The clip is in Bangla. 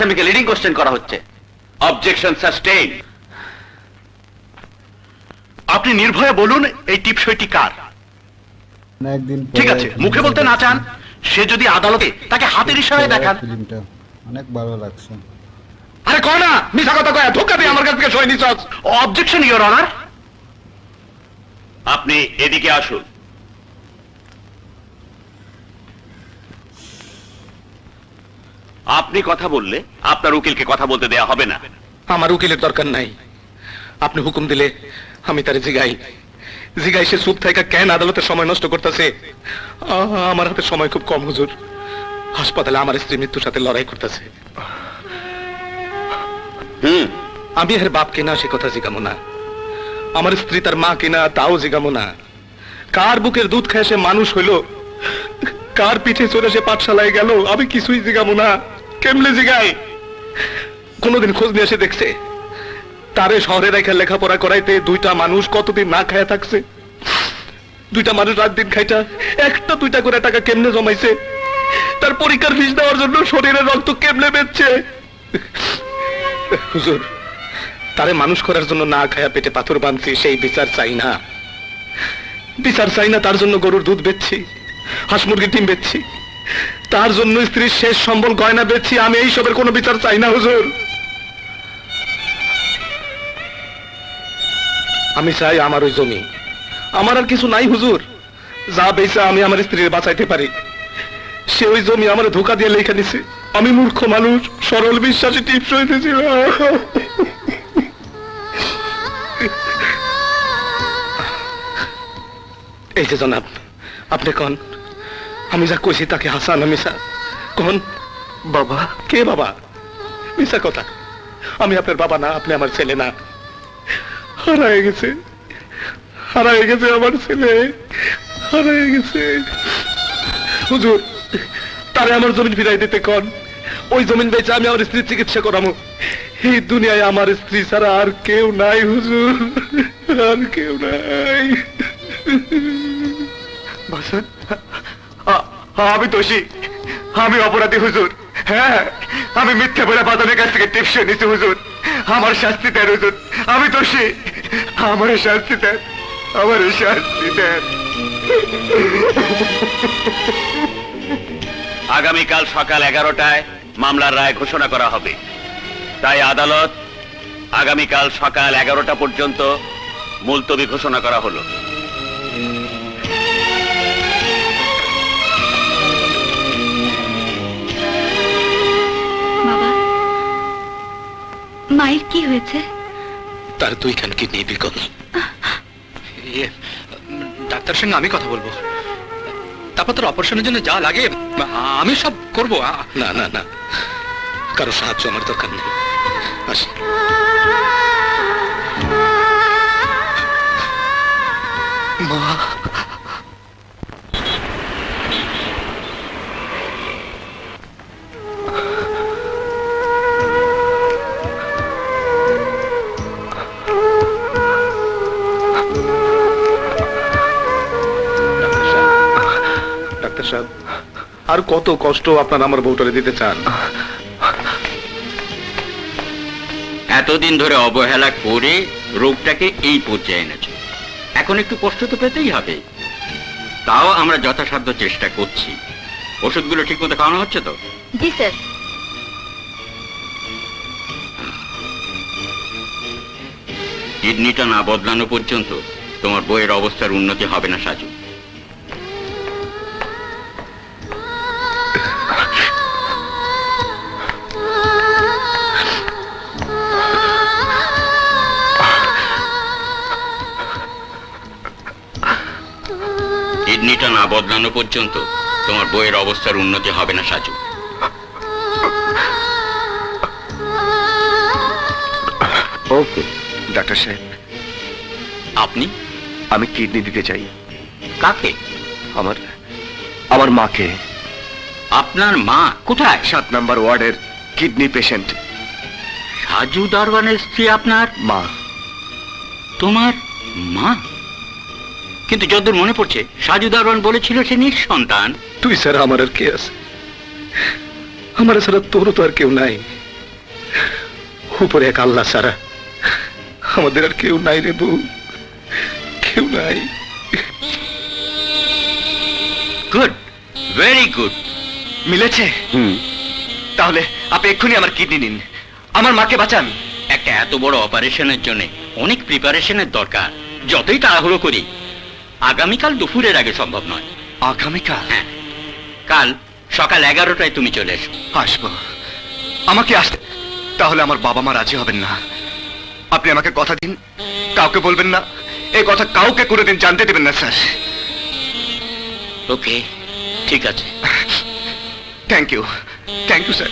আসামিকে লিডিং কোশ্চেন করা হচ্ছে। Objection sustain. আপনি নির্ভয়ে বলুন এই টিপসইটি কার? ঠিক আছে, মুখে বলতে না চান, সে যদি আদালতে তাকে হাতের ইশারায় দেখান। ফিল্মটা অনেক ভালো লাগছে। আরে কয় না, মিছা কথা কয়, ধোকা দিয়ে আমার কাছ থেকে সই নিছস। Objection your honour. আপনি এদিকে আসুন। আপনি কথা বললে আপনার উকিলকে কথা বলতে দেয়া হবে না। আমার উকিলের দরকার নাই, আপনি হুকুম দিলে আমি তারে জিগাই জিগাই সে চুপ থাকা কেন আদালতে সময় নষ্ট করতেছে। আমার হাতে সময় খুব কম হুজুর, হাসপাতালে আমার স্ত্রী মৃত্যুর সাথে লড়াই করতেছে। আমি এর বাপ কিনা সে কথা জিগামো না, আমার স্ত্রী তার মা কিনা তাও জিগামো না। কার বুকের দুধ খেয়ে সে মানুষ হইল, কার পিঠে চড়ে সে পাঠশালায় গেল, আমি কিছুই জিগামো না। কেমনে জিগাই? কোনদিন খোঁজ নিয়ে এসে দেখছে তারে শহরে রেখে লেখাপড়া করাইতে দুইটা মানুষ কতদিন না খায়া থাকছে? দুইটা মানুষ রাত দিন খাইটা একটা দুইটা করে টাকা কেমনে জমাইছে? তার পরীক্ষার ফিস দেওয়ার জন্য শরীরের রক্ত কেমনে বেচছে? হুজুর, তারে মানুষ করার জন্য না খায়া পেটে পাথর বাঁধছি, সেই বিচার চাই না। বিচার চাই না, তার জন্য গরুর দুধ বেচছি, হাঁস মুরগির ডিম বেচছি, তার জন্য স্ত্রীর শেষ সম্বল গয়না বেচছি। আমি এই সবের কোনো বিচার চাই না হুজুর। আমি চাই আমার ওই জমি, আমার আর কিছু নাই হুজুর। যা বেচা আমি আমার স্ত্রীর বাঁচাইতে পারি, সে ওই জমি আমার ধোকা দিয়ে লেখা নিছে। আমি মূর্খ মানুষ, সরল বিশ্বাসী টিপস হইতেছিল। এই যে জনাব, আপনি কন আমি যা কইছি তাকে হাসান না মিশা? কন বাবা। কে বাবা? মিশা কথা, আমি আপনার বাবা না, আপনি আমার ছেলে না। হারায় গেছে, হারায় গেছে আমার ছেলে, হারায় গেছে। হুজুর, তারে আমার জমিন ফিরাই দিতে কন। ওই জমিন বেচে আমি আমার স্ত্রীর চিকিৎসা করামো। এই দুনিয়ায় আমার স্ত্রী ছাড়া আর কেউ নাই হুজুর, আর কেউ নাই। আমি দোষী, আমি অপরাধী হুজুর। হ্যাঁ, আমি মিথ্যা বলে বাদনের কাছ থেকে টিপস নিছি হুজুর। আমার শাস্তি দেন হুজুর, আমি দোষী, আমার শাস্তি দেন, আমার শাস্তি দেন। আগামীকাল সকাল 11টায় মামলার রায় ঘোষণা করা হবে, তাই আদালত আগামীকাল সকাল 11টা পর্যন্ত মুলতবি ঘোষণা করা হলো। মায়ের কি হয়েছে? তার দুইখান কিডনি বিকল। ডাক্তার সঙ্গে আমি কথা বলবো, তারপর তোর অপারেশনের জন্য যা লাগে আমি সব করবো। না না না, কারো সাহায্য আমার দরকার নেই। আসি। মা, আর কত কষ্ট আপনার আমার বউটারে দিতে চান? এতদিন ধরে অবহেলা করে রোগটাকে এই পর্যায়ে এনেছে, এখন একটু কষ্ট তো পেতেই হবে। তাও আমরা যথাসাধ্য চেষ্টা করছি। ওষুধগুলো ঠিক মতো খাওয়ানো হচ্ছে তো? জি স্যার। কিডনিটা না বদলানো পর্যন্ত তোমার বইয়ের অবস্থার উন্নতি হবে না সাজু। কিডনিটা না বদলানো পর্যন্ত তোমার বইয়ের অবস্থার উন্নতি হবে না সাজু। ওকে ডাক্তার সাহেব। আপনি? আমি কিডনি দিতে চাই। কাকে? আমার মাকে। আপনার মা কোথায়? 7 নম্বর ওয়ার্ডের কিডনি পেশেন্ট। সাজু দারওয়ানের স্ত্রী আপনার মা? তোমার মা? কিন্তু যতদূর মনে পড়ছে সাজু দারওয়ান বলেছিল সে নিঃসন্তান। তুই স্যার আমার আর কে আছে? আমার ছাড়া তোরও তো আর কেউ নাই। উপরে এক আল্লাহ ছাড়া আমাদের আর কেউ নাই রে বউ, কেউ নাই। Good, very good. মিলেছে? তাহলে আপনি এক্ষুনি আমার কিডনি নিন, আমার মাকে বাঁচান। একটা এত বড় অপারেশনের জন্য অনেক প্রিপারেশনের দরকার। যতই তাড়াহুড়ো করি, আগামীকাল দুপুরের আগে সম্ভব নয়। আগামীকাল? হ্যাঁ, কাল সকাল 11টায় তুমি চলে এসো। আসবো। আমাকে আসতে, তাহলে আমার বাবা মা রাজি হবেন না। আপনি আমাকে কথা দিন, কাউকে বলবেন না, এই কথা কাউকে কোনোদিন জানতে দেবেন না স্যার। ওকে, ঠিক আছে। Thank you sir.